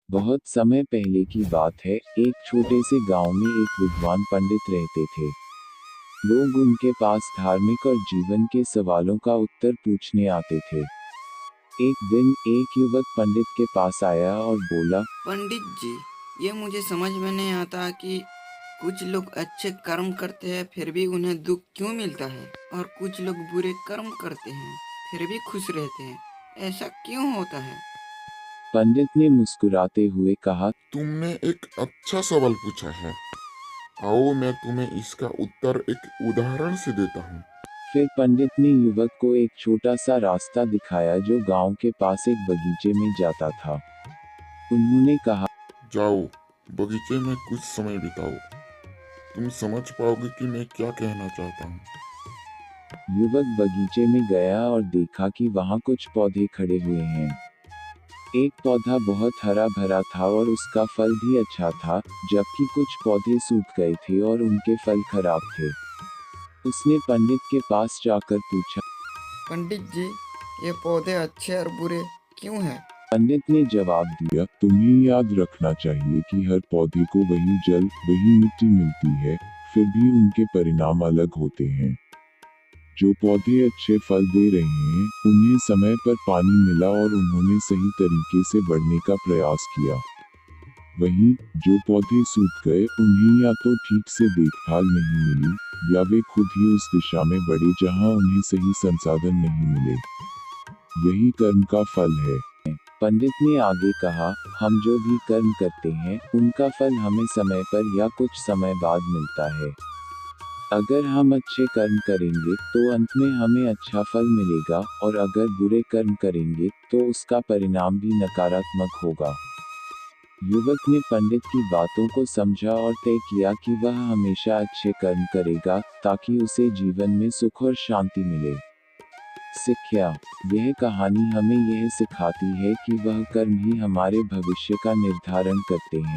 बहुत समय पहले की बात है, एक छोटे से गांव में एक विद्वान पंडित रहते थे। लोग उनके पास धार्मिक और जीवन के सवालों का उत्तर पूछने आते थे। एक दिन एक युवक पंडित के पास आया और बोला, पंडित जी, ये मुझे समझ में नहीं आता कि कुछ लोग अच्छे कर्म करते हैं फिर भी उन्हें दुख क्यों मिलता है और कुछ लोग बुरे कर्म करते हैं फिर भी खुश रहते हैं। ऐसा क्यों होता है? पंडित ने मुस्कुराते हुए कहा, तुमने एक अच्छा सवाल पूछा है। आओ मैं तुम्हें इसका उत्तर एक उदाहरण से देता हूँ। फिर पंडित ने युवक को एक छोटा सा रास्ता दिखाया जो गांव के पास एक बगीचे में जाता था। उन्होंने कहा, जाओ, बगीचे में कुछ समय बिताओ। तुम समझ पाओगे कि मैं क्या कहना चाहता हूँ। युवक बगीचे में गया और देखा कि वहां कुछ पौधे खड़े हुए हैं। एक पौधा बहुत हरा भरा था और उसका फल भी अच्छा था, जबकि कुछ पौधे सूख गए थे और उनके फल खराब थे। उसने पंडित के पास जाकर पूछा। पंडित जी, ये पौधे अच्छे और बुरे क्यों हैं? पंडित ने जवाब दिया, तुम्हें याद रखना चाहिए कि हर पौधे को वही जल, वही मिट्टी मिलती है, फिर भी उनके परिणाम अलग होते हैं। जो पौधे अच्छे फल दे रहे हैं, उन्हें समय पर पानी मिला और उन्होंने सही तरीके से बढ़ने का प्रयास किया। वहीं, जो पौधे सूख गए, उन्हें या तो ठीक से देखभाल नहीं मिली, या वे खुद ही उस दिशा में बढ़े जहां उन्हें सही संसाधन नहीं मिले। यही कर्म का फल है। पंडित ने आगे कहा, हम जो भी कर्म करते हैं, उनका फल हमें समय पर या कुछ समय बाद मिलता है। अगर हम अच्छे कर्म करेंगे, तो अंत में हमें अच्छा फल मिलेगा, और अगर बुरे कर्म करेंगे, तो उसका परिणाम भी नकारात्मक होगा। युवक ने पंडित की बातों को समझा और तय किया कि वह हमेशा अच्छे कर्म करेगा, ताकि उसे जीवन में सुख और शांति मिले। शिक्षा। यह कहानी हमें यह सिखाती है कि वह कर्म ही हमारे भविष्य का निर्धारण करते हैं।